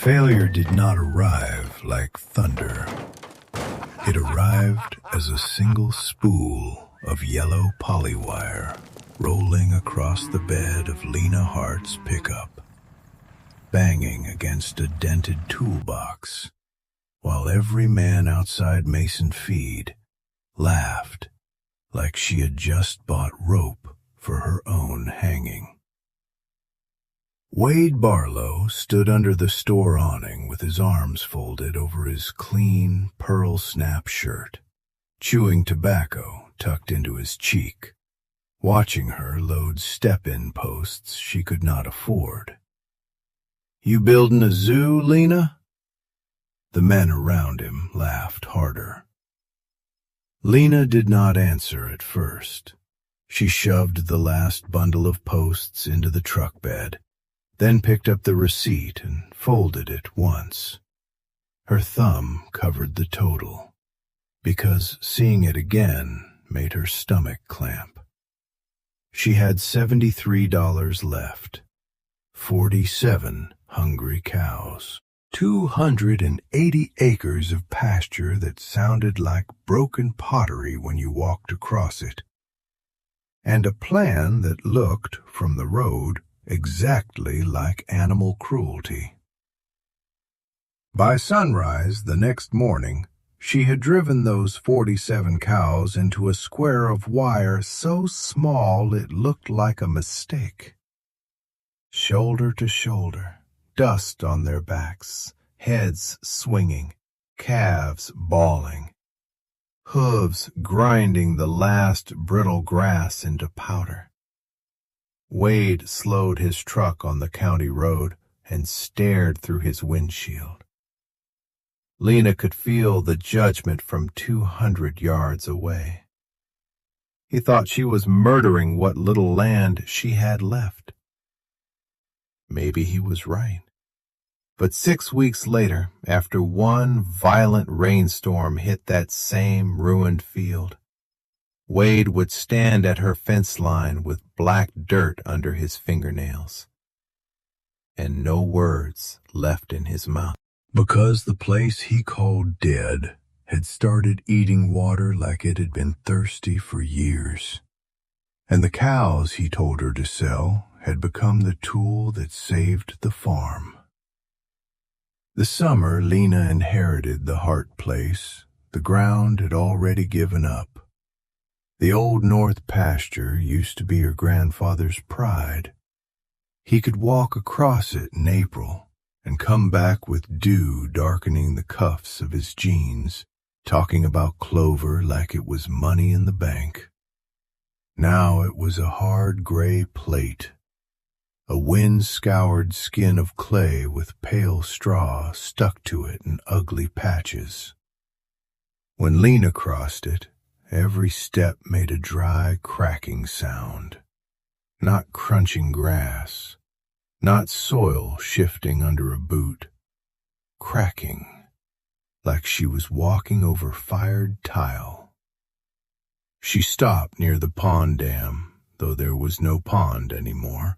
Failure did not arrive like thunder. It arrived as a single spool of yellow polywire rolling across the bed of Lena Hart's pickup, banging against a dented toolbox, while every man outside Mason Feed laughed like she had just bought rope for her own hanging. Wade Barlow stood under the store awning with his arms folded over his clean, pearl-snap shirt, chewing tobacco tucked into his cheek, watching her load step-in posts she could not afford. "You building a zoo, Lena?" The men around him laughed harder. Lena did not answer at first. She shoved the last bundle of posts into the truck bed, then picked up the receipt and folded it once. Her thumb covered the total, because seeing it again made her stomach clamp. She had $73 left, 47 hungry cows, 280 acres of pasture that sounded like broken pottery when you walked across it, and a plan that looked, from the road, exactly like animal cruelty. By sunrise the next morning, she had driven those 47 cows into a square of wire so small it looked like a mistake. Shoulder to shoulder, dust on their backs, heads swinging, calves bawling, hooves grinding the last brittle grass into powder. Wade slowed his truck on the county road and stared through his windshield. Lena could feel the judgment from 200 yards away. He thought she was murdering what little land she had left. Maybe he was right. But 6 weeks later, after one violent rainstorm hit that same ruined field, Wade would stand at her fence line with black dirt under his fingernails, and no words left in his mouth. Because the place he called dead had started eating water like it had been thirsty for years, and the cows he told her to sell had become the tool that saved the farm. The summer Lena inherited the Hart place, the ground had already given up. The old north pasture used to be her grandfather's pride. He could walk across it in April and come back with dew darkening the cuffs of his jeans, talking about clover like it was money in the bank. Now it was a hard gray plate, a wind-scoured skin of clay with pale straw stuck to it in ugly patches. When Lena crossed it, every step made a dry, cracking sound. Not crunching grass, not soil shifting under a boot. Cracking, like she was walking over fired tile. She stopped near the pond dam, though there was no pond anymore,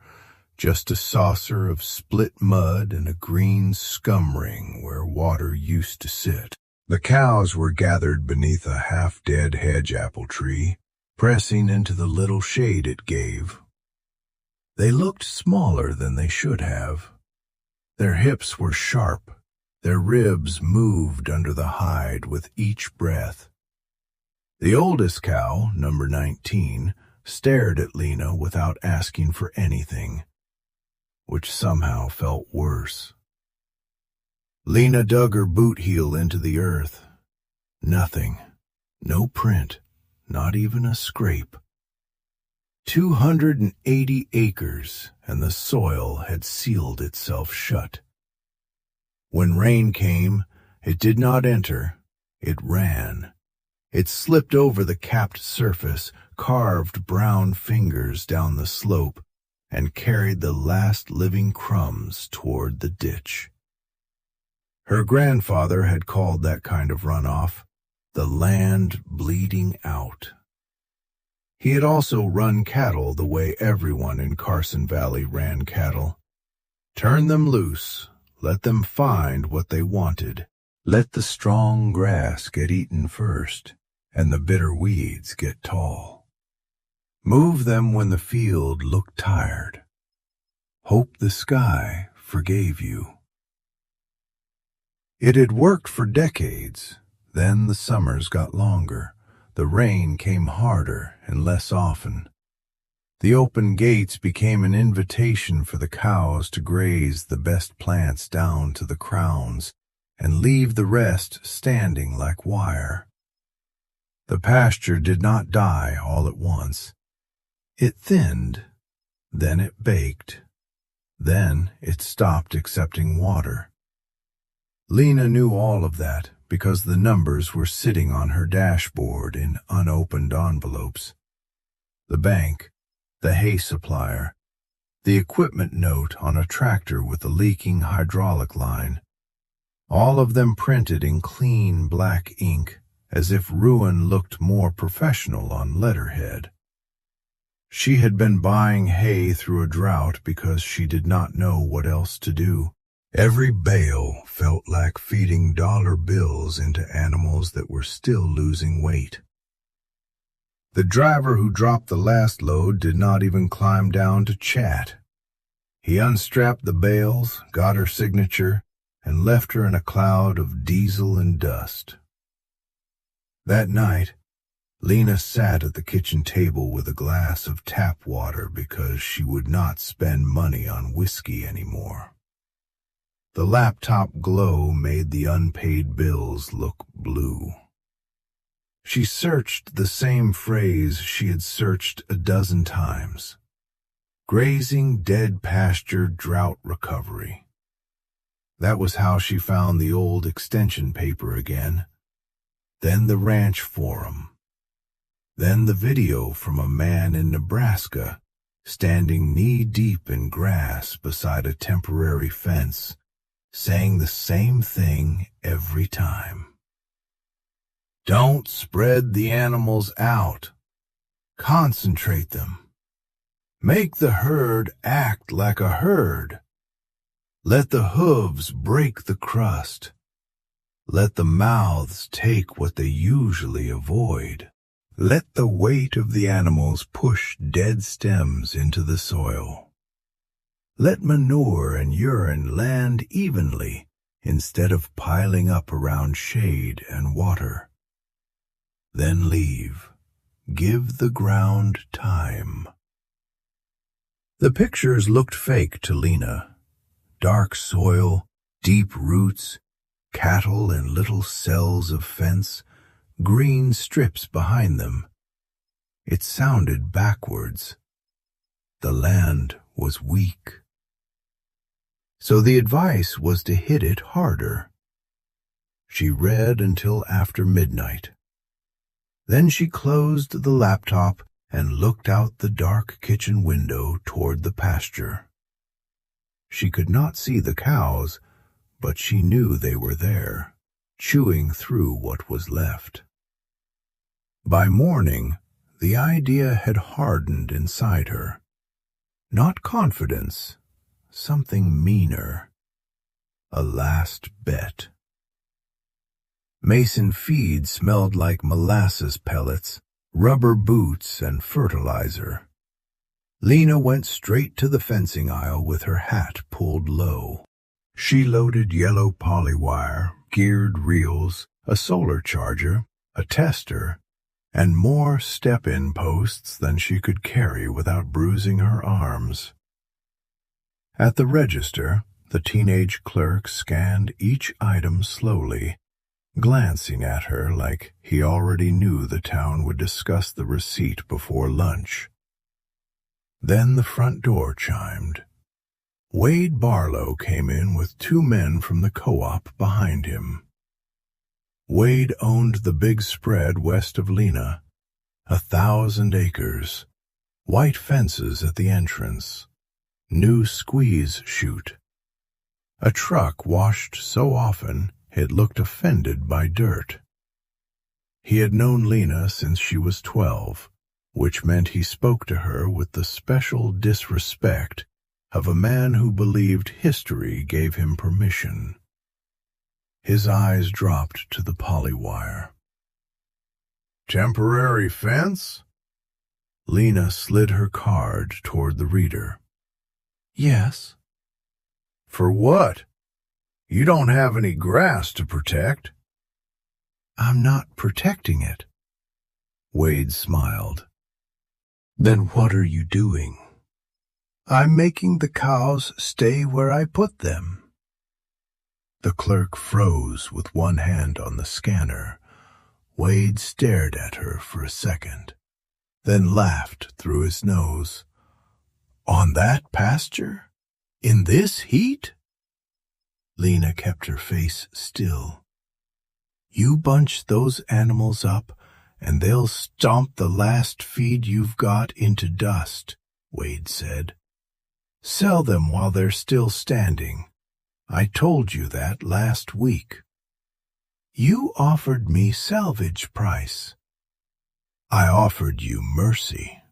just a saucer of split mud and a green scum ring where water used to sit. The cows were gathered beneath a half-dead hedge apple tree, pressing into the little shade it gave. They looked smaller than they should have. Their hips were sharp, their ribs moved under the hide with each breath. The oldest cow, number 19, stared at Lena without asking for anything, which somehow felt worse. Lena dug her boot heel into the earth. Nothing. No print. Not even a scrape. 280 acres, and the soil had sealed itself shut. When rain came, it did not enter. It ran. It slipped over the capped surface, carved brown fingers down the slope, and carried the last living crumbs toward the ditch. Her grandfather had called that kind of runoff the land bleeding out. He had also run cattle the way everyone in Carson Valley ran cattle. Turn them loose, Let them find what they wanted. Let the strong grass get eaten first, and the bitter weeds get tall. Move them when the field looked tired. Hope the sky forgave you. It had worked for decades. Then the summers got longer. The rain came harder and less often. The open gates became an invitation for the cows to graze the best plants down to the crowns and leave the rest standing like wire. The pasture did not die all at once. It thinned, then it baked, then it stopped accepting water. Lena knew all of that because the numbers were sitting on her dashboard in unopened envelopes. The bank, the hay supplier, the equipment note on a tractor with a leaking hydraulic line, all of them printed in clean black ink as if ruin looked more professional on letterhead. She had been buying hay through a drought because she did not know what else to do. Every bale felt like feeding dollar bills into animals that were still losing weight. The driver who dropped the last load did not even climb down to chat. He unstrapped the bales, got her signature, and left her in a cloud of diesel and dust. That night, Lena sat at the kitchen table with a glass of tap water because she would not spend money on whiskey anymore. The laptop glow made the unpaid bills look blue. She searched the same phrase she had searched a dozen times. Grazing dead pasture drought recovery. That was how she found the old extension paper again. Then the ranch forum. Then the video from a man in Nebraska standing knee-deep in grass beside a temporary fence, saying the same thing every time. Don't spread the animals out. Concentrate them. Make the herd act like a herd. Let the hooves break the crust. Let the mouths take what they usually avoid. Let the weight of the animals push dead stems into the soil. Let manure and urine land evenly instead of piling up around shade and water. Then leave. Give the ground time. The pictures looked fake to Lena. Dark soil, deep roots, cattle in little cells of fence, green strips behind them. It sounded backwards. The land was weak. So the advice was to hit it harder. She read until after midnight. Then she closed the laptop and looked out the dark kitchen window toward the pasture. She could not see the cows, but she knew they were there, chewing through what was left. By morning, the idea had hardened inside her. Not confidence, something meaner. A last bet. Mason feed smelled like molasses pellets, rubber boots, and fertilizer. Lena went straight to the fencing aisle with her hat pulled low. She loaded yellow polywire, geared reels, a solar charger, a tester, and more step-in posts than she could carry without bruising her arms. At the register, the teenage clerk scanned each item slowly, glancing at her like he already knew the town would discuss the receipt before lunch. Then the front door chimed. Wade Barlow came in with 2 men from the co-op behind him. Wade owned the big spread west of Lena, 1,000 acres, white fences at the entrance, new squeeze chute. A truck washed so often it looked offended by dirt. He had known Lena since she was 12, which meant he spoke to her with the special disrespect of a man who believed history gave him permission. His eyes dropped to the polywire. "Temporary fence?" Lena slid her card toward the reader. "Yes." "For what? You don't have any grass to protect." "I'm not protecting it." Wade smiled. "Then what are you doing?" "I'm making the cows stay where I put them." The clerk froze with one hand on the scanner. Wade stared at her for a second, then laughed through his nose. "On that pasture? In this heat?" Lena kept her face still. "You bunch those animals up, and they'll stomp the last feed you've got into dust," Wade said. "Sell them while they're still standing. I told you that last week." "You offered me salvage price." "I offered you mercy."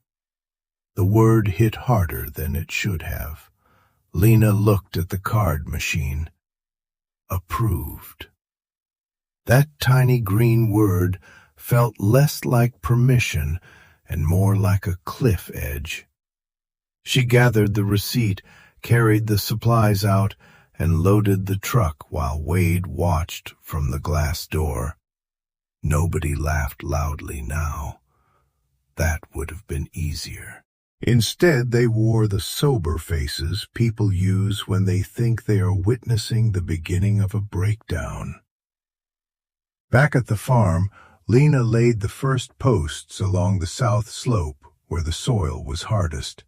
The word hit harder than it should have. Lena looked at the card machine. Approved. That tiny green word felt less like permission and more like a cliff edge. She gathered the receipt, carried the supplies out, and loaded the truck while Wade watched from the glass door. Nobody laughed loudly now. That would have been easier. Instead, they wore the sober faces people use when they think they are witnessing the beginning of a breakdown. Back at the farm, Lena laid the first posts along the south slope where the soil was hardest.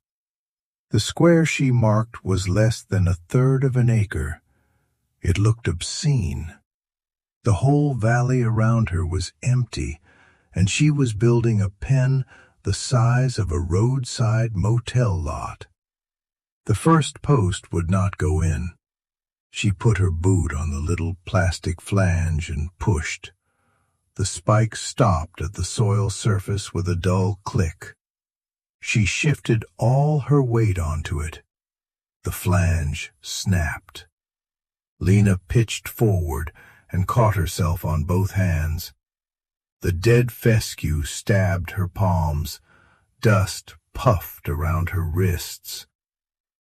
The square she marked was less than 1/3 of an acre. It looked obscene. The whole valley around her was empty, and she was building a pen the size of a roadside motel lot. The first post would not go in. She put her boot on the little plastic flange and pushed. The spike stopped at the soil surface with a dull click. She shifted all her weight onto it. The flange snapped. Lena pitched forward and caught herself on both hands. The dead fescue stabbed her palms. Dust puffed around her wrists.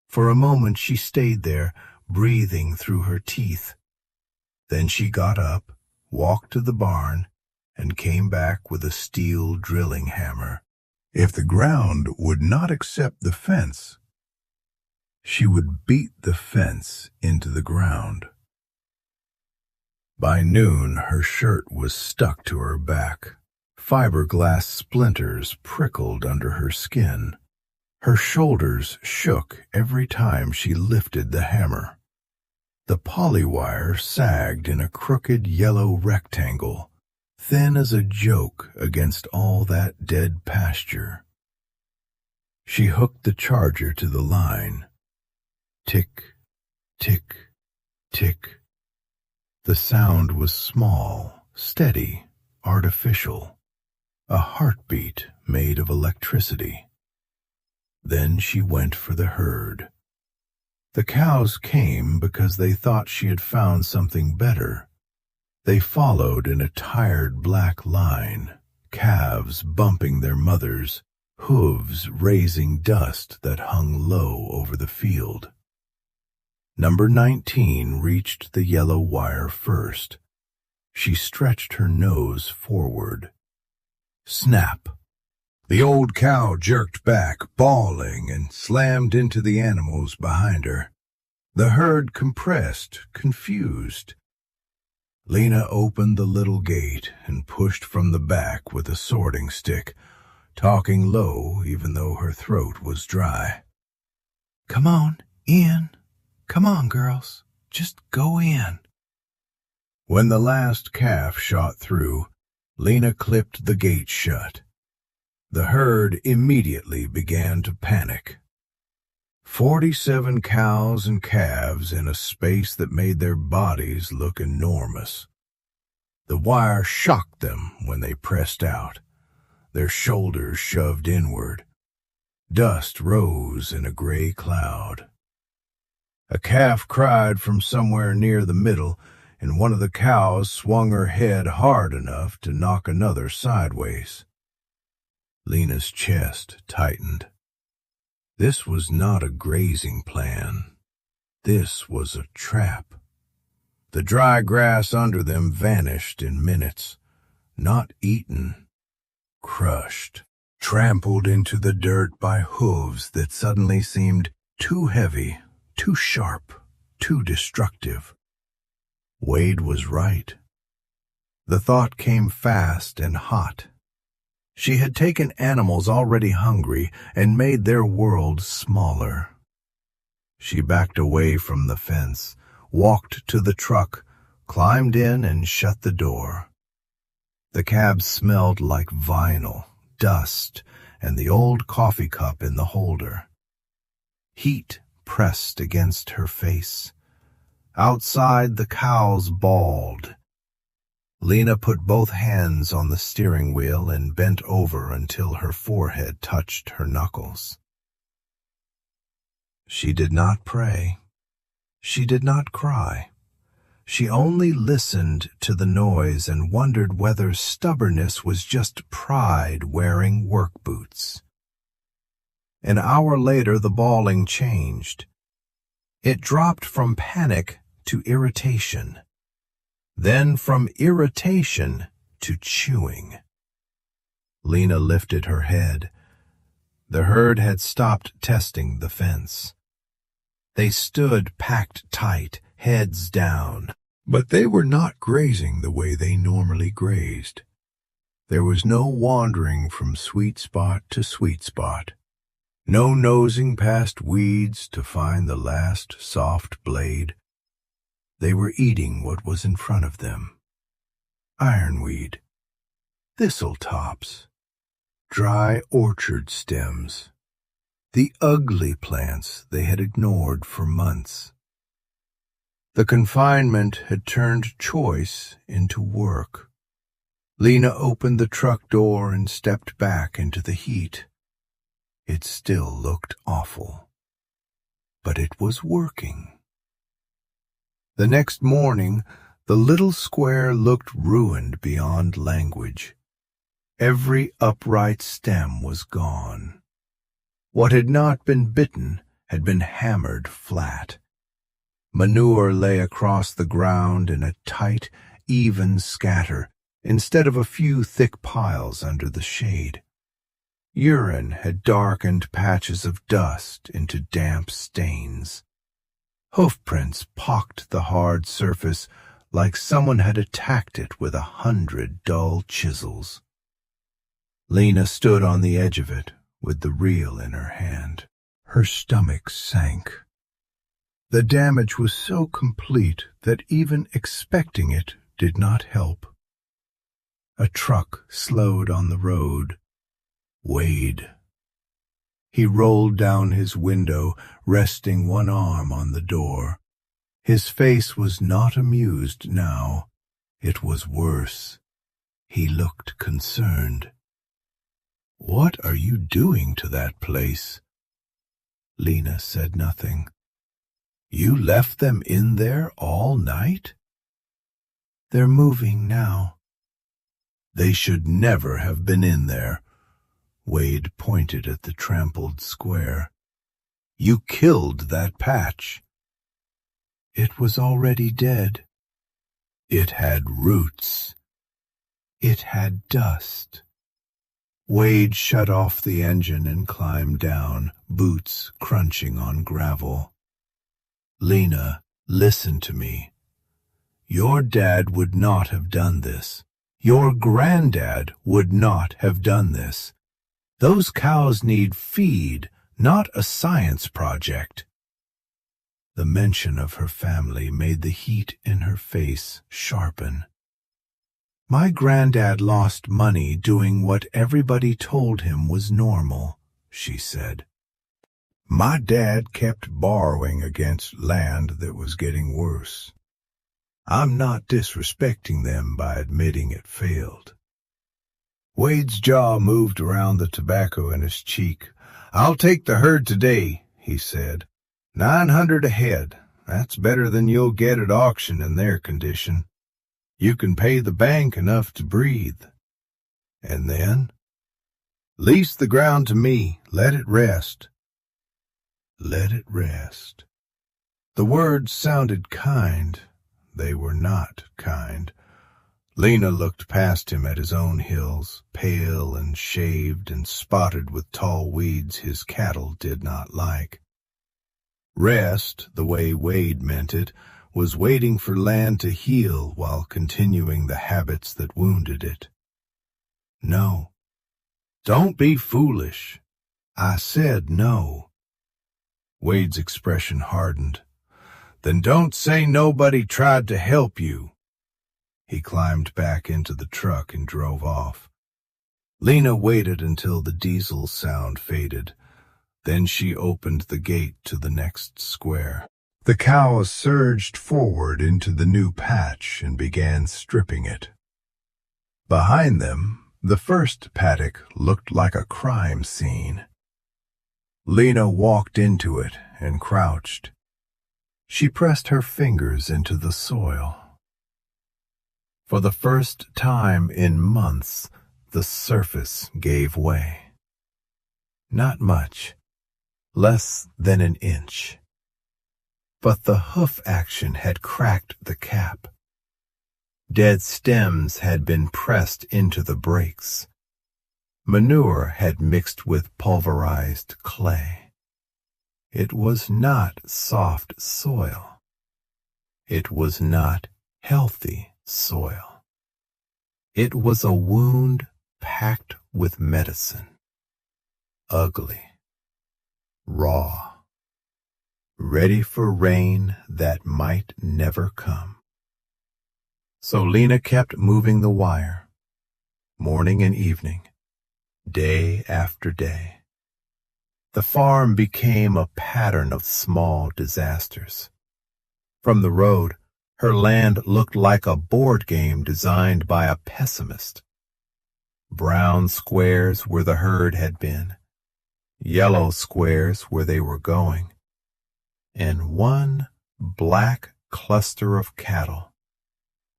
For a moment she stayed there, breathing through her teeth. Then she got up, walked to the barn, and came back with a steel drilling hammer. If the ground would not accept the fence, she would beat the fence into the ground. By noon, her shirt was stuck to her back. Fiberglass splinters prickled under her skin. Her shoulders shook every time she lifted the hammer. The polywire sagged in a crooked yellow rectangle, thin as a joke against all that dead pasture. She hooked the charger to the line. Tick, tick, tick. The sound was small, steady, artificial, a heartbeat made of electricity. Then she went for the herd. The cows came because they thought she had found something better. They followed in a tired black line, calves bumping their mothers, hooves raising dust that hung low over the field. Number 19 reached the yellow wire first. She stretched her nose forward. Snap! The old cow jerked back, bawling, and slammed into the animals behind her. The herd compressed, confused. Lena opened the little gate and pushed from the back with a sorting stick, talking low even though her throat was dry. "Come on, in. Come on, girls. Just go in." When the last calf shot through, Lena clipped the gate shut. The herd immediately began to panic. 47 cows and calves in a space that made their bodies look enormous. The wire shocked them when they pressed out, their shoulders shoved inward. Dust rose in a gray cloud. A calf cried from somewhere near the middle, and one of the cows swung her head hard enough to knock another sideways. Lena's chest tightened. This was not a grazing plan. This was a trap. The dry grass under them vanished in minutes, not eaten, crushed, trampled into the dirt by hooves that suddenly seemed too heavy, too sharp, too destructive. Wade was right. The thought came fast and hot. She had taken animals already hungry and made their world smaller. She backed away from the fence, walked to the truck, climbed in and shut the door. The cab smelled like vinyl, dust, and the old coffee cup in the holder. Heat pressed against her face. Outside, the cows bawled. Lena put both hands on the steering wheel and bent over until her forehead touched her knuckles. She did not pray. She did not cry. She only listened to the noise and wondered whether stubbornness was just pride wearing work boots. An hour later, the bawling changed. It dropped from panic to irritation, then from irritation to chewing. Lena lifted her head. The herd had stopped testing the fence. They stood packed tight, heads down, but they were not grazing the way they normally grazed. There was no wandering from sweet spot to sweet spot, no nosing past weeds to find the last soft blade. They were eating what was in front of them. Ironweed, thistle tops, dry orchard stems, the ugly plants they had ignored for months. The confinement had turned choice into work. Lena opened the truck door and stepped back into the heat. It still looked awful, but it was working. The next morning, the little square looked ruined beyond language. Every upright stem was gone. What had not been bitten had been hammered flat. Manure lay across the ground in a tight, even scatter, instead of a few thick piles under the shade. Urine had darkened patches of dust into damp stains. Hoofprints pocked the hard surface like someone had attacked it with 100 dull chisels. Lena stood on the edge of it, with the reel in her hand. Her stomach sank. The damage was so complete that even expecting it did not help. A truck slowed on the road. Wade. He rolled down his window, resting one arm on the door. His face was not amused now. It was worse. He looked concerned. "What are you doing to that place?" Lena said nothing. "You left them in there all night?" "They're moving now." "They should never have been in there." Wade pointed at the trampled square. "You killed that patch." "It was already dead." "It had roots." "It had dust." Wade shut off the engine and climbed down, boots crunching on gravel. "Lena, listen to me. Your dad would not have done this. Your granddad would not have done this. Those cows need feed, not a science project." The mention of her family made the heat in her face sharpen. "My granddad lost money doing what everybody told him was normal," she said. "My dad kept borrowing against land that was getting worse. I'm not disrespecting them by admitting it failed." Wade's jaw moved around the tobacco in his cheek. "I'll take the herd today," he said. $900 a head. That's better than you'll get at auction in their condition. You can pay the bank enough to breathe. And then? Lease the ground to me. Let it rest. Let it rest. The words sounded kind. They were not kind. Lena looked past him at his own hills, pale and shaved and spotted with tall weeds his cattle did not like. Rest, the way Wade meant it, was waiting for land to heal while continuing the habits that wounded it. No. Don't be foolish. I said no. Wade's expression hardened. Then don't say nobody tried to help you. He climbed back into the truck and drove off. Lena waited until the diesel sound faded. Then she opened the gate to the next square. The cows surged forward into the new patch and began stripping it. Behind them, the first paddock looked like a crime scene. Lena walked into it and crouched. She pressed her fingers into the soil. For the first time in months, the surface gave way. Not much, less than an inch. But the hoof action had cracked the cap. Dead stems had been pressed into the brakes. Manure had mixed with pulverized clay. It was not soft soil. It was not healthy soil. It was a wound packed with medicine. Ugly. Raw. Ready for rain that might never come. So Lena kept moving the wire, morning and evening, day after day. The farm became a pattern of small disasters. From the road, her land looked like a board game designed by a pessimist. Brown squares where the herd had been, yellow squares where they were going, and one black cluster of cattle,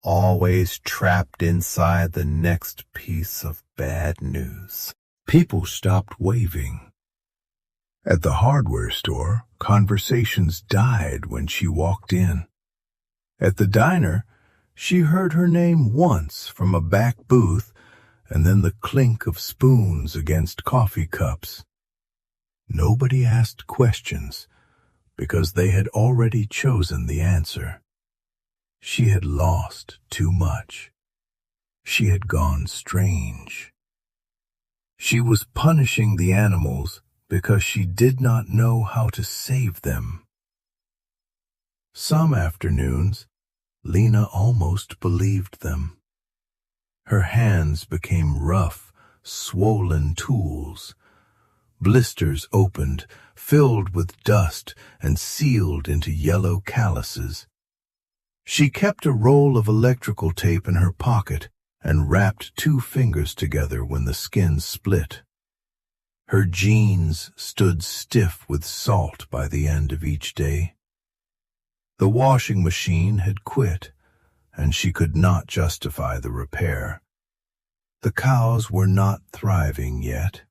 always trapped inside the next piece of bad news. People stopped waving. At the hardware store, conversations died when she walked in. At the diner, she heard her name once from a back booth, and then the clink of spoons against coffee cups. Nobody asked questions, because they had already chosen the answer. She had lost too much. She had gone strange. She was punishing the animals because she did not know how to save them. Some afternoons, Lena almost believed them. Her hands became rough, swollen tools. Blisters opened, filled with dust and sealed into yellow calluses. She kept a roll of electrical tape in her pocket and wrapped 2 fingers together when the skin split. Her jeans stood stiff with salt by the end of each day. The washing machine had quit, and she could not justify the repair. The cows were not thriving yet.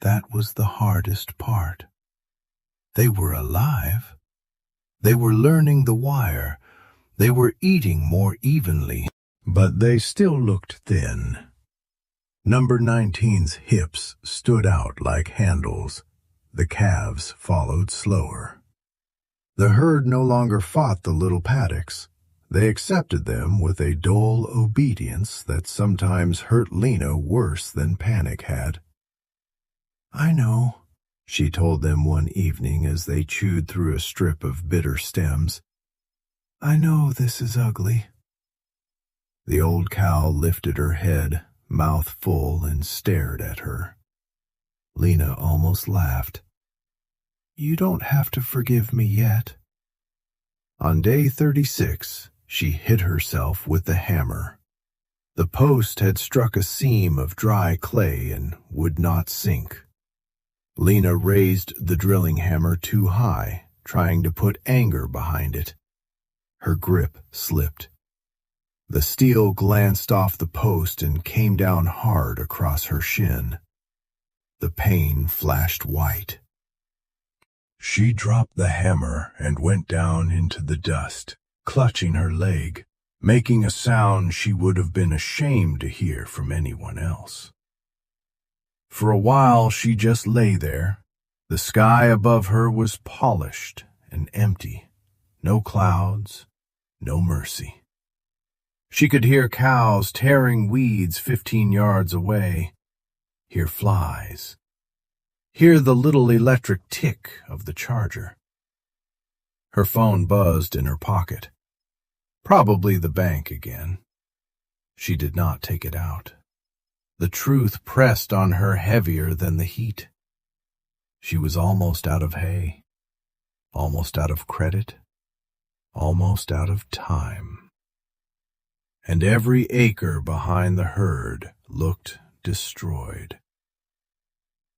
That was the hardest part. They were alive. They were learning the wire. They were eating more evenly, but they still looked thin. Number 19's hips stood out like handles. The calves followed slower. The herd no longer fought the little paddocks. They accepted them with a dull obedience that sometimes hurt Lena worse than panic had. "I know," she told them one evening as they chewed through a strip of bitter stems. "I know this is ugly." The old cow lifted her head, mouth full, and stared at her. Lena almost laughed. "You don't have to forgive me yet." On day 36, she hit herself with the hammer. The post had struck a seam of dry clay and would not sink. Lena raised the drilling hammer too high trying to put anger behind it. Her grip slipped. The steel glanced off the post and came down hard across her shin. The pain flashed white. She dropped the hammer and went down into the dust, clutching her leg, making a sound she would have been ashamed to hear from anyone else. For a while she just lay there. The sky above her was polished and empty. No clouds, no mercy. She could hear cows tearing weeds 15 yards away, hear flies, hear the little electric tick of the charger. Her phone buzzed in her pocket. Probably the bank again. She did not take it out. The truth pressed on her heavier than the heat. She was almost out of hay, almost out of credit, almost out of time. And every acre behind the herd looked destroyed.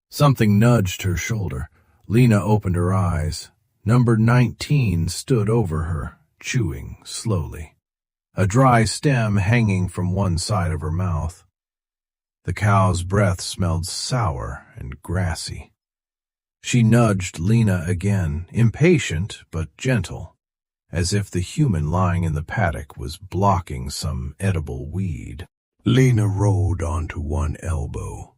Something nudged her shoulder. Lena opened her eyes. Number 19 stood over her, chewing slowly, a dry stem hanging from one side of her mouth. The cow's breath smelled sour and grassy. She nudged Lena again, impatient but gentle, as if the human lying in the paddock was blocking some edible weed. Lena rolled onto one elbow.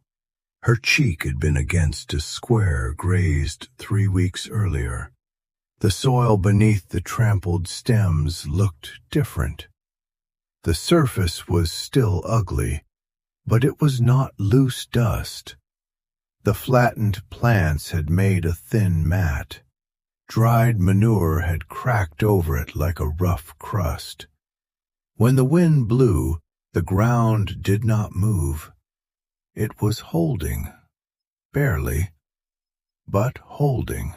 Her cheek had been against a square grazed 3 weeks earlier. The soil beneath the trampled stems looked different. The surface was still ugly, but it was not loose dust. The flattened plants had made a thin mat. Dried manure had cracked over it like a rough crust. When the wind blew, the ground did not move. It was holding, barely, but holding.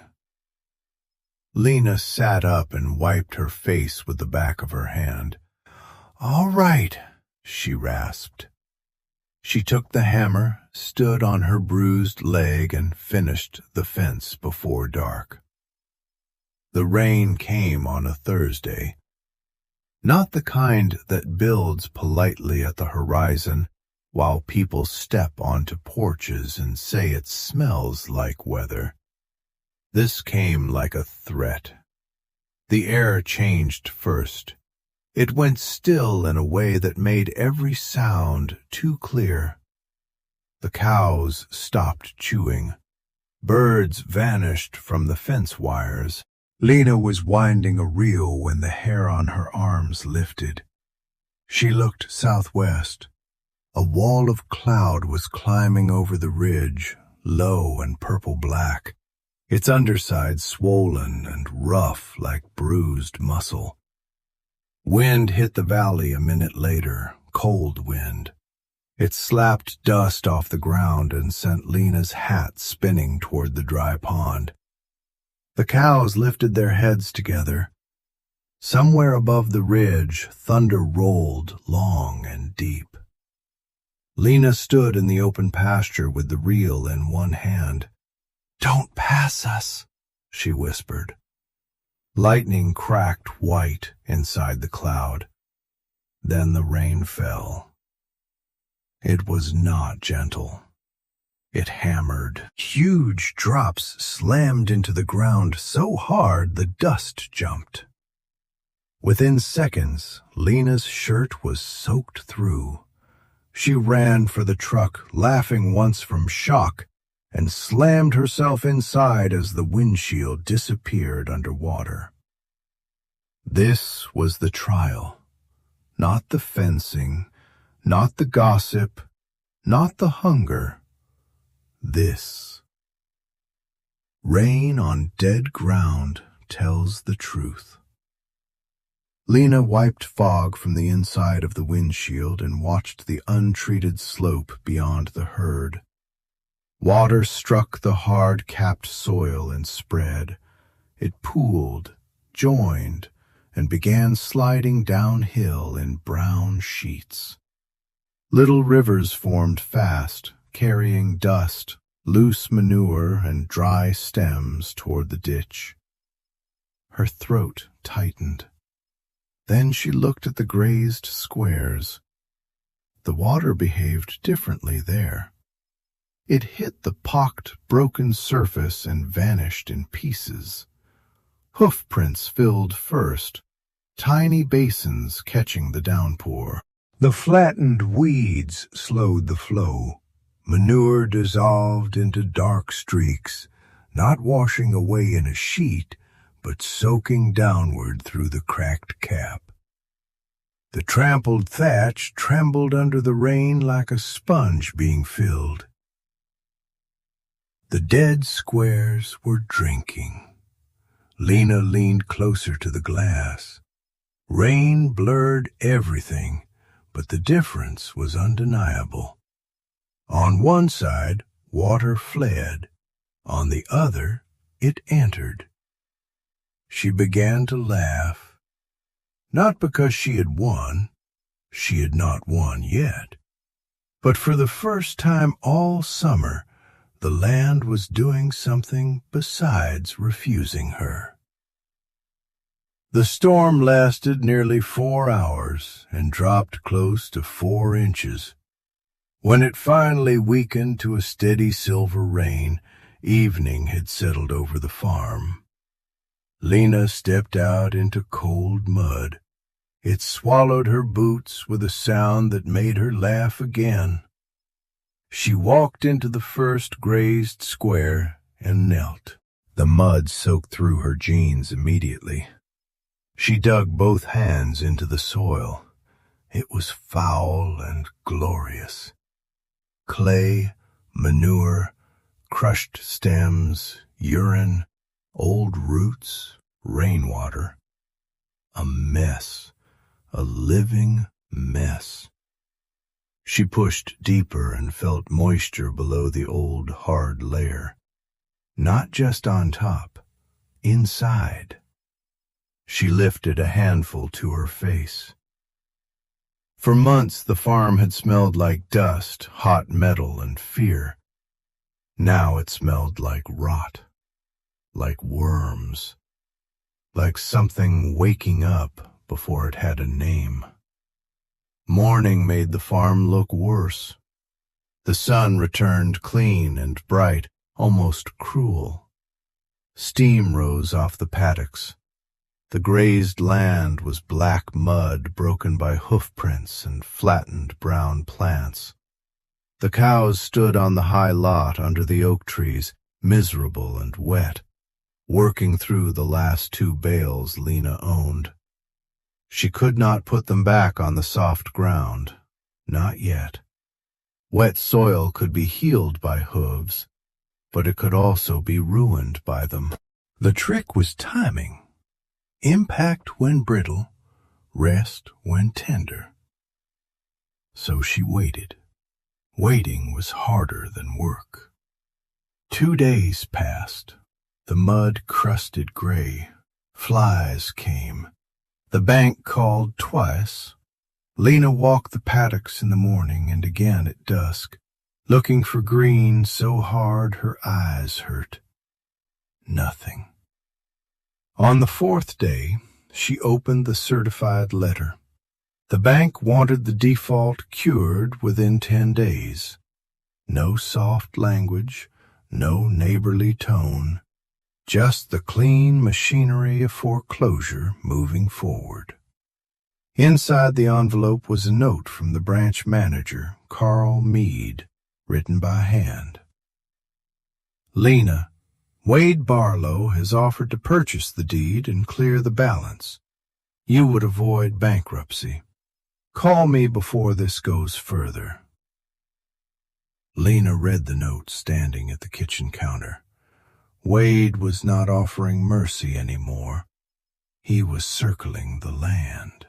Lena sat up and wiped her face with the back of her hand. "All right," she rasped. She took the hammer, stood on her bruised leg, and finished the fence before dark. The rain came on a Thursday. Not the kind that builds politely at the horizon while people step onto porches and say it smells like weather. This came like a threat. The air changed first. It went still in a way that made every sound too clear. The cows stopped chewing. Birds vanished from the fence wires. Lena was winding a reel when the hair on her arms lifted. She looked southwest. A wall of cloud was climbing over the ridge, low and purple-black, its underside swollen and rough like bruised muscle. Wind hit the valley a minute later, cold wind. It slapped dust off the ground and sent Lena's hat spinning toward the dry pond. The cows lifted their heads together. Somewhere above the ridge, thunder rolled long and deep. Lena stood in the open pasture with the reel in one hand. "Don't pass us," she whispered. Lightning cracked white inside the cloud. Then the rain fell. It was not gentle. It hammered. Huge drops slammed into the ground so hard the dust jumped. Within seconds, Lena's shirt was soaked through. She ran for the truck, laughing once from shock, and slammed herself inside as the windshield disappeared under water. This was the trial. Not the fencing, not the gossip, not the hunger. This. Rain on dead ground tells the truth. Lena wiped fog from the inside of the windshield and watched the untreated slope beyond the herd. Water struck the hard-capped soil and spread. It pooled, joined, and began sliding downhill in brown sheets. Little rivers formed fast, carrying dust, loose manure, and dry stems toward the ditch. Her throat tightened. Then she looked at the grazed squares. The water behaved differently there. It hit the pocked, broken surface and vanished in pieces. Hoof prints filled first, tiny basins catching the downpour. The flattened weeds slowed the flow. Manure dissolved into dark streaks, not washing away in a sheet, but soaking downward through the cracked cap. The trampled thatch trembled under the rain like a sponge being filled. The dead squares were drinking. Lena leaned closer to the glass. Rain blurred everything, but the difference was undeniable. On one side, water fled. On the other, it entered. She began to laugh. Not because she had won. She had not won yet. But for the first time all summer, the land was doing something besides refusing her. The storm lasted nearly 4 hours and dropped close to 4 inches. When it finally weakened to a steady silver rain, evening had settled over the farm. Lena stepped out into cold mud. It swallowed her boots with a sound that made her laugh again. She walked into the first grazed square and knelt. The mud soaked through her jeans immediately. She dug both hands into the soil. It was foul and glorious. Clay, manure, crushed stems, urine, old roots, rainwater. A mess, a living mess. She pushed deeper and felt moisture below the old, hard layer. Not just on top, inside. She lifted a handful to her face. For months the farm had smelled like dust, hot metal, and fear. Now it smelled like rot, like worms, like something waking up before it had a name. Morning made the farm look worse. The sun returned clean and bright, almost cruel. Steam rose off the paddocks. The grazed land was black mud broken by hoof prints and flattened brown plants. The cows stood on the high lot under the oak trees, miserable and wet, working through the last 2 bales Lena owned. She could not put them back on the soft ground, not yet. Wet soil could be healed by hooves, but it could also be ruined by them. The trick was timing. Impact when brittle, rest when tender. So she waited. Waiting was harder than work. 2 days passed. The mud crusted gray. Flies came. The bank called twice. Lena walked the paddocks in the morning and again at dusk, looking for green so hard her eyes hurt. Nothing. On the 4th day, she opened the certified letter. The bank wanted the default cured within 10 days. No soft language, no neighborly tone, just the clean machinery of foreclosure moving forward. Inside the envelope was a note from the branch manager, Carl Meade, written by hand. Lena, Wade Barlow has offered to purchase the deed and clear the balance. You would avoid bankruptcy. Call me before this goes further. Lena read the note standing at the kitchen counter. Wade was not offering mercy anymore. He was circling the land.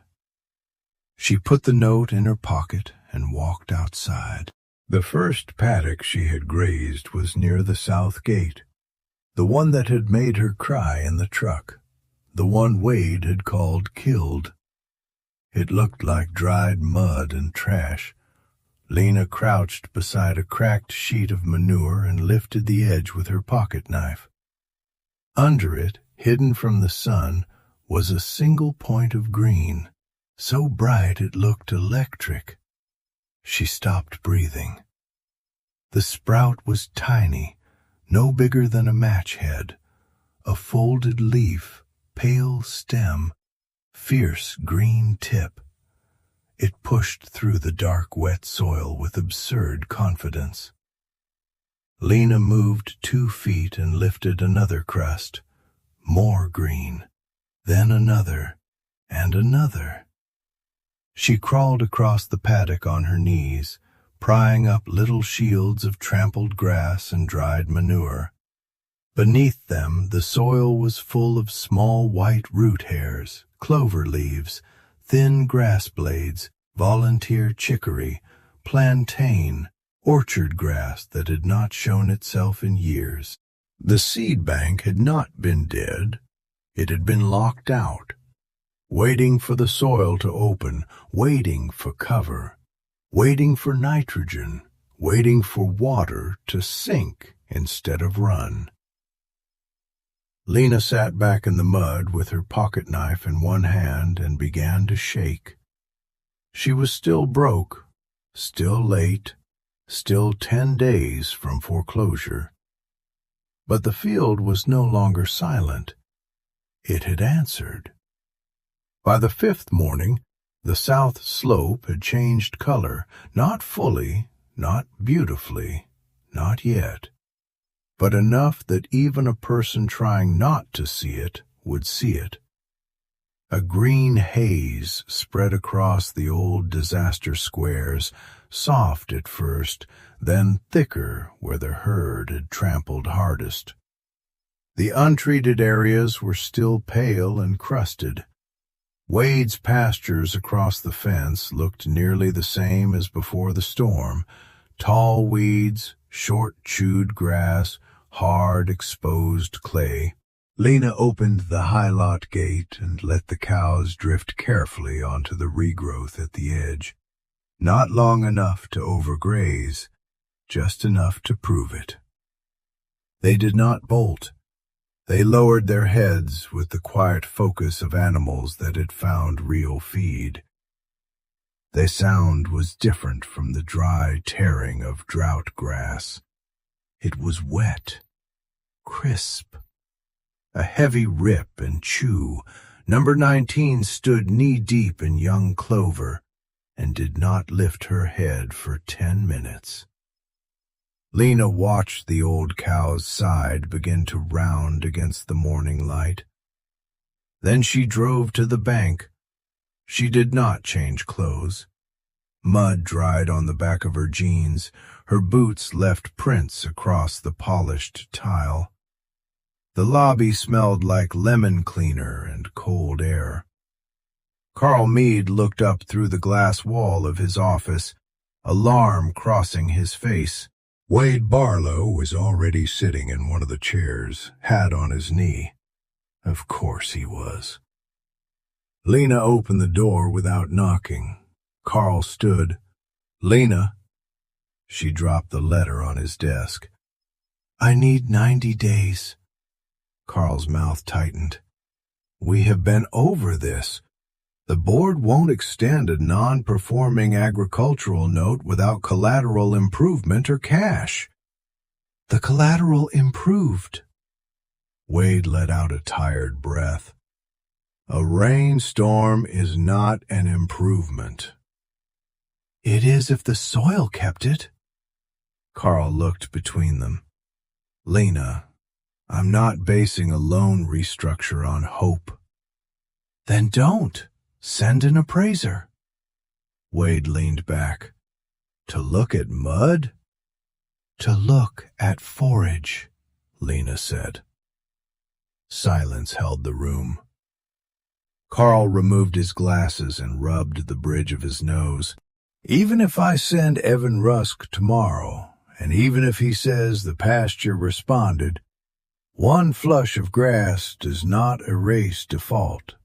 She put the note in her pocket and walked outside. The first paddock she had grazed was near the south gate. The one that had made her cry in the truck. The one Wade had called killed. It looked like dried mud and trash. Lena crouched beside a cracked sheet of manure and lifted the edge with her pocket knife. Under it, Hidden from the sun was a single point of green, so bright it looked electric. She stopped breathing. The sprout was tiny, no bigger than a match head, a folded leaf, pale stem, fierce green tip. It pushed through the dark, wet soil with absurd confidence. Lena moved 2 feet and lifted another crust, more green, then another, and another. She crawled across the paddock on her knees, prying up little shields of trampled grass and dried manure. Beneath them, the soil was full of small white root hairs, clover leaves, thin grass blades, volunteer chicory, plantain, orchard grass that had not shown itself in years. The seed bank had not been dead. It had been locked out, waiting for the soil to open, waiting for cover, waiting for nitrogen, waiting for water to sink instead of run. Lena sat back in the mud with her pocket knife in one hand and began to shake. She was still broke, still late, still 10 days from foreclosure. But the field was no longer silent. It had answered. By the 5th morning, the south slope had changed color, not fully, not beautifully, not yet, but enough that even a person trying not to see it would see it. A green haze spread across the old disaster squares, soft at first, then thicker where the herd had trampled hardest. The untreated areas were still pale and crusted. Wade's pastures across the fence looked nearly the same as before the storm. Tall weeds, short-chewed grass, hard, exposed clay. Lena opened the high lot gate and let the cows drift carefully onto the regrowth at the edge. Not long enough to overgraze, just enough to prove it. They did not bolt. They lowered their heads with the quiet focus of animals that had found real feed. Their sound was different from the dry tearing of drought grass. It was wet, crisp, a heavy rip and chew. Number 19 stood knee-deep in young clover and did not lift her head for 10 minutes. Lena watched the old cow's side begin to round against the morning light. Then she drove to the bank. She did not change clothes. Mud dried on the back of her jeans. Her boots left prints across the polished tile. The lobby smelled like lemon cleaner and cold air. Carl Meade looked up through the glass wall of his office, alarm crossing his face. Wade Barlow was already sitting in one of the chairs, hat on his knee. Of course he was. Lena opened the door without knocking. Carl stood. "Lena." She dropped the letter on his desk. "I need 90 days. Carl's mouth tightened. "We have been over this. The board won't extend a non-performing agricultural note without collateral improvement or cash." "The collateral improved." Wade let out a tired breath. "A rainstorm is not an improvement." "It is if the soil kept it." Carl looked between them. "Lena, I'm not basing a loan restructure on hope." "Then don't. Send an appraiser." Wade leaned back. "To look at mud?" "To look at forage," Lena said. Silence held the room. Carl removed his glasses and rubbed the bridge of his nose. "Even if I send Evan Rusk tomorrow, and even if he says the pasture responded, one flush of grass does not erase default.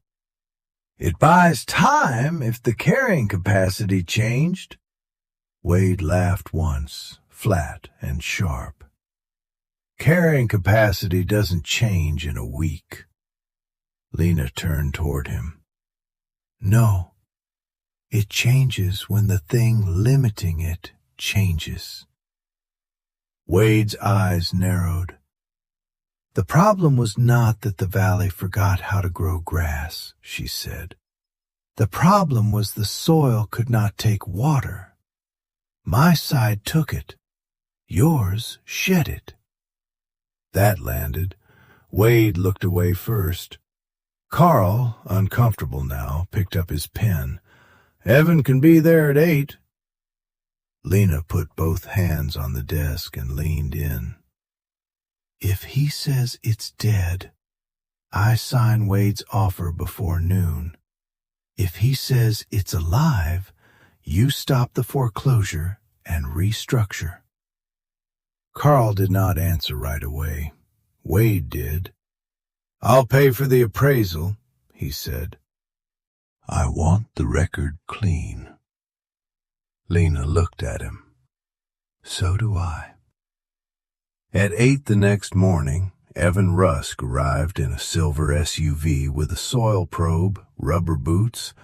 It buys time if the carrying capacity changed." Wade laughed once, flat and sharp. "Carrying capacity doesn't change in a week." Lena turned toward him. No, it changes when the thing limiting it changes. Wade's eyes narrowed. The problem was not that the valley forgot how to grow grass, she said. The problem was the soil could not take water. My side took it. Yours shed it. That landed. Wade looked away first. Carl, uncomfortable now, picked up his pen. Evan can be there at 8. Lena put both hands on the desk and leaned in. If he says it's dead, I sign Wade's offer before noon. If he says it's alive, you stop the foreclosure and restructure. Carl did not answer right away. Wade did. I'll pay for the appraisal, he said. I want the record clean. Lena looked at him. So do I. At 8 the next morning, Evan Rusk arrived in a silver SUV with a soil probe, rubber boots,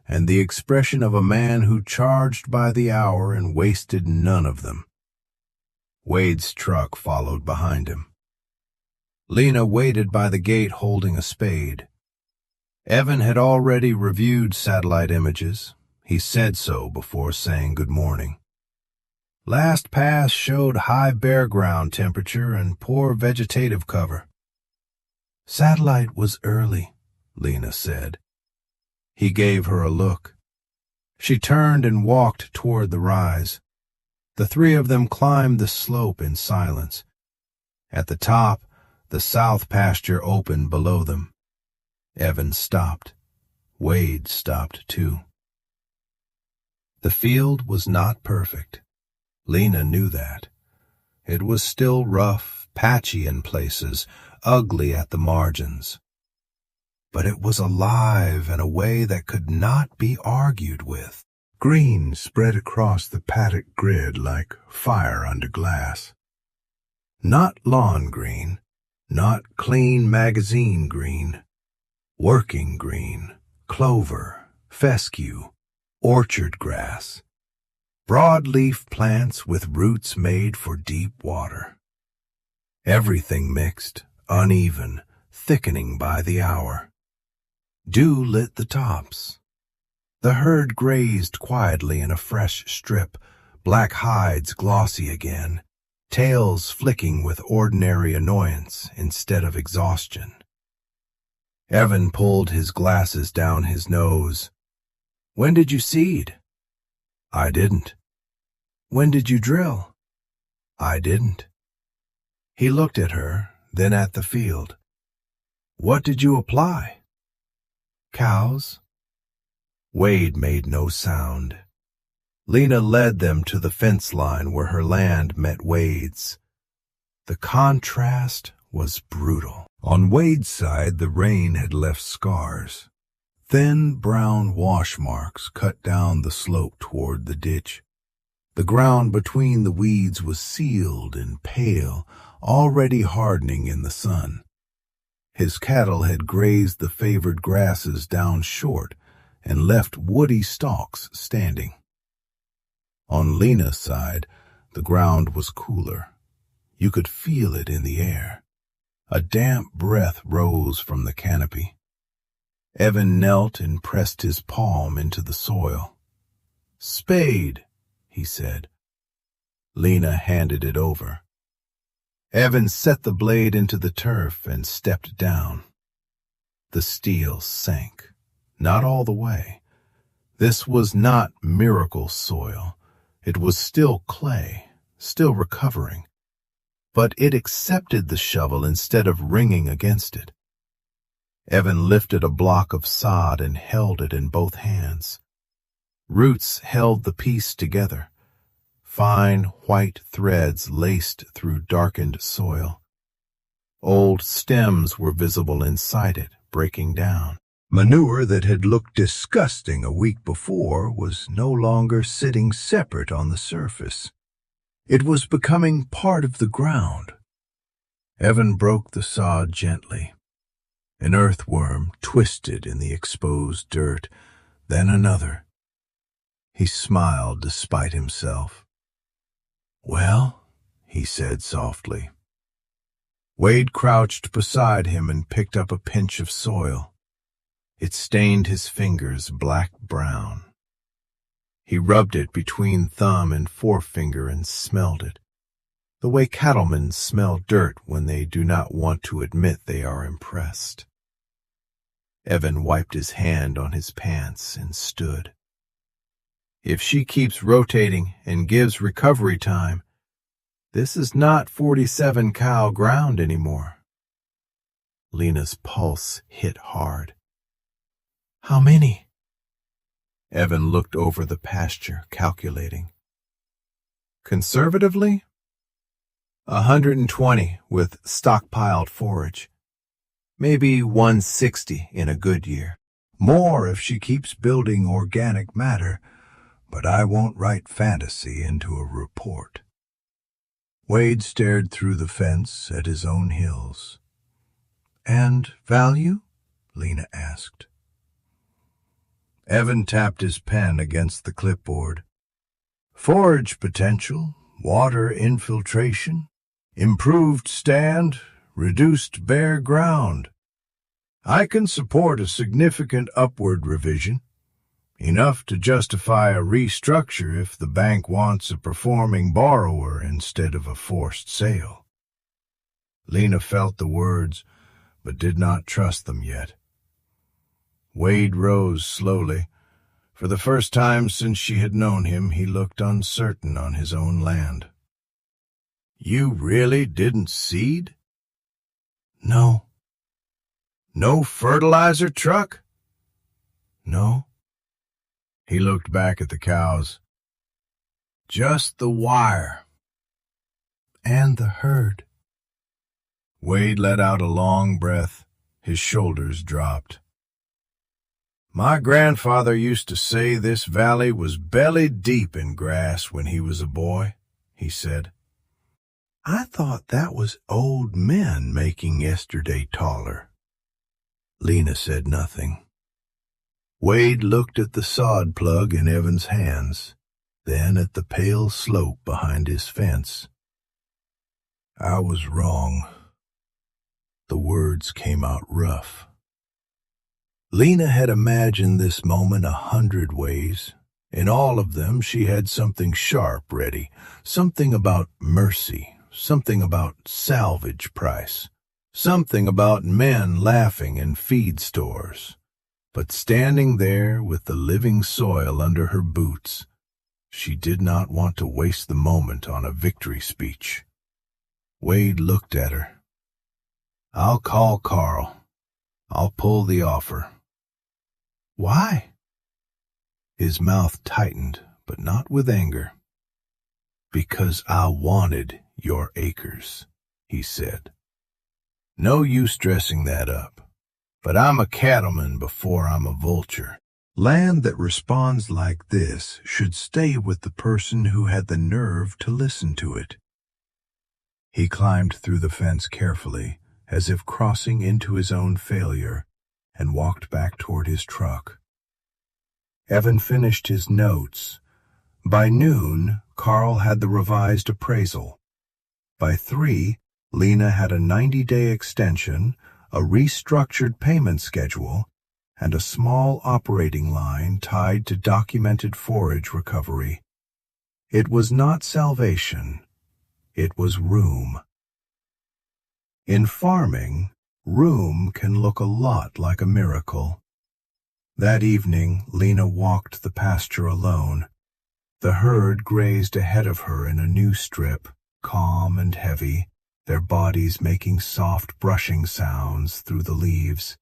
and the expression of a man who charged by the hour and wasted none of them. Wade's truck followed behind him. Lena waited by the gate holding a spade. Evan had already reviewed satellite images. He said so before saying good morning. Last pass showed high bare ground temperature and poor vegetative cover. Satellite was early, Lena said. He gave her a look. She turned and walked toward the rise. The three of them climbed the slope in silence. At the top, the south pasture opened below them. Evan stopped. Wade stopped too. The field was not perfect. Lena knew that. It was still rough, patchy in places, ugly at the margins. But it was alive in a way that could not be argued with. Green spread across the paddock grid like fire under glass. Not lawn green, not clean magazine green. Working green, clover, fescue, orchard grass. Broadleaf plants with roots made for deep water. Everything mixed, uneven, thickening by the hour. Dew lit the tops. The herd grazed quietly in a fresh strip, black hides glossy again, tails flicking with ordinary annoyance instead of exhaustion. Evan pulled his glasses down his nose. When did you seed? I didn't. When did you drill? I didn't. He looked at her, then at the field. What did you apply? Cows. Wade made no sound. Lena led them to the fence line where her land met Wade's. The contrast was brutal. On Wade's side, the rain had left scars. Thin brown wash marks cut down the slope toward the ditch. The ground between the weeds was sealed and pale, already hardening in the sun. His cattle had grazed the favored grasses down short and left woody stalks standing. On Lena's side, the ground was cooler. You could feel it in the air. A damp breath rose from the canopy. Evan knelt and pressed his palm into the soil. Spade, he said. Lena handed it over. Evan set the blade into the turf and stepped down. The steel sank, not all the way. This was not miracle soil. It was still clay, still recovering. But it accepted the shovel instead of ringing against it. Evan lifted a block of sod and held it in both hands. Roots held the piece together. Fine white threads laced through darkened soil. Old stems were visible inside it, breaking down. Manure that had looked disgusting a week before was no longer sitting separate on the surface. It was becoming part of the ground. Evan broke the sod gently. An earthworm twisted in the exposed dirt, then another. He smiled despite himself. "Well," he said softly. Wade crouched beside him and picked up a pinch of soil. It stained his fingers black-brown. He rubbed it between thumb and forefinger and smelled it, the way cattlemen smell dirt when they do not want to admit they are impressed. Evan wiped his hand on his pants and stood. If she keeps rotating and gives recovery time, this is not 47 cow ground anymore. Lena's pulse hit hard. "How many?" Evan looked over the pasture, calculating. Conservatively, 120 with stockpiled forage. Maybe 160 in a good year. More if she keeps building organic matter, but I won't write fantasy into a report. Wade stared through the fence at his own hills. "And value?" Lena asked. Evan tapped his pen against the clipboard. "Forage potential, water infiltration, improved stand, reduced bare ground. I can support a significant upward revision, enough to justify a restructure if the bank wants a performing borrower instead of a forced sale." Lena felt the words, but did not trust them yet. Wade rose slowly. For the first time since she had known him, he looked uncertain on his own land. "You really didn't seed?" "No." "No fertilizer truck?" "No." He looked back at the cows. "Just the wire." "And the herd." Wade let out a long breath. His shoulders dropped. "My grandfather used to say this valley was belly deep in grass when he was a boy," he said. "I thought that was old men making yesterday taller." Lena said nothing. Wade looked at the sod plug in Evan's hands, then at the pale slope behind his fence. "I was wrong." The words came out rough. Lena had imagined this moment 100 ways. In all of them she had something sharp ready, something about mercy, something about salvage price, something about men laughing in feed stores. But standing there with the living soil under her boots, she did not want to waste the moment on a victory speech. Wade looked at her. "I'll call Carl. I'll pull the offer." "Why?" His mouth tightened, but not with anger. "Because I wanted your acres," he said. "No use dressing that up. But I'm a cattleman before I'm a vulture. Land that responds like this should stay with the person who had the nerve to listen to it." He climbed through the fence carefully, as if crossing into his own failure, and walked back toward his truck. Evan finished his notes. By noon, Carl had the revised appraisal. By 3, Lena had a 90-day extension, a restructured payment schedule, and a small operating line tied to documented forage recovery. It was not salvation. It was room. In farming, room can look a lot like a miracle. That evening, Lena walked the pasture alone. The herd grazed ahead of her in a new strip, calm and heavy, their bodies making soft brushing sounds through the leaves.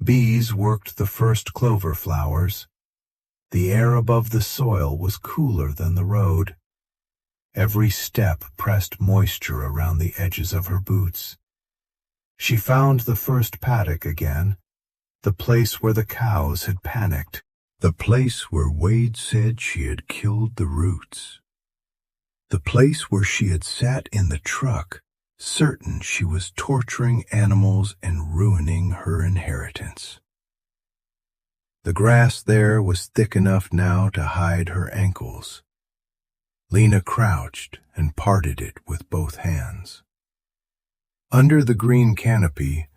Bees worked the first clover flowers. The air above the soil was cooler than the road. Every step pressed moisture around the edges of her boots. She found the first paddock again, the place where the cows had panicked, the place where Wade said she had killed the roots, the place where she had sat in the truck certain she was torturing animals and ruining her inheritance. The grass there was thick enough now to hide her ankles. Lena crouched and parted it with both hands. Under the green canopy,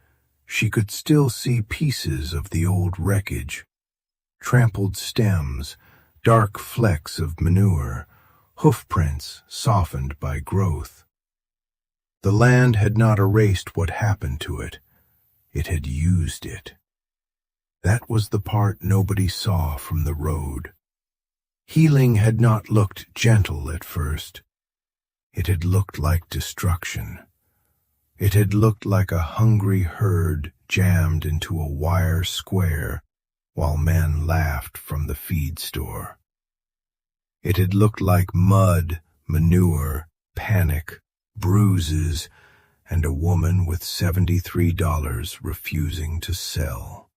she could still see pieces of the old wreckage, trampled stems, dark flecks of manure, hoof prints softened by growth. The land had not erased what happened to it. It had used it. That was the part nobody saw from the road. Healing had not looked gentle at first. It had looked like destruction. It had looked like a hungry herd jammed into a wire square while men laughed from the feed store. It had looked like mud, manure, panic, bruises, and a woman with $73 refusing to sell.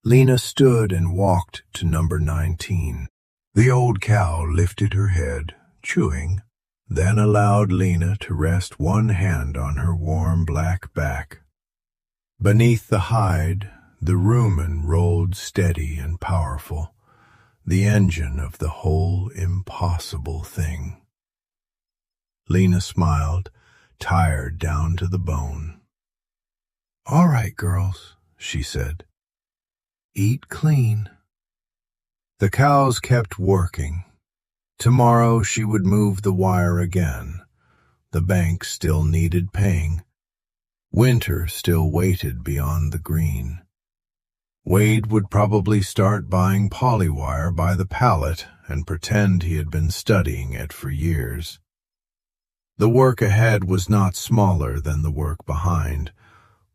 Lena stood and walked to number 19. The old cow lifted her head, chewing, then allowed Lena to rest one hand on her warm black back. Beneath the hide, the rumen rolled steady and powerful, the engine of the whole impossible thing. Lena smiled, tired down to the bone. "All right, girls," she said. "Eat clean." The cows kept working. Tomorrow she would move the wire again. The bank still needed paying. Winter still waited beyond the green. Wade would probably start buying polywire by the pallet and pretend he had been studying it for years. The work ahead was not smaller than the work behind,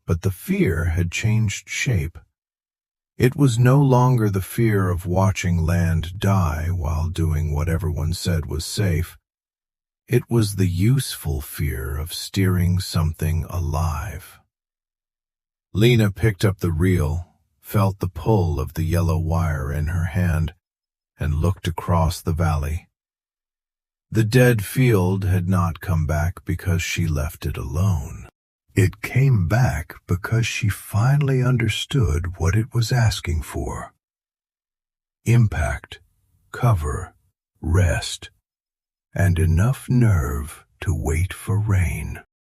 but the fear had changed shape. It was no longer the fear of watching land die while doing what everyone said was safe. It was the useful fear of steering something alive. Lena picked up the reel, felt the pull of the yellow wire in her hand, and looked across the valley. The dead field had not come back because she left it alone. It came back because she finally understood what it was asking for. Impact, cover, rest, and enough nerve to wait for rain.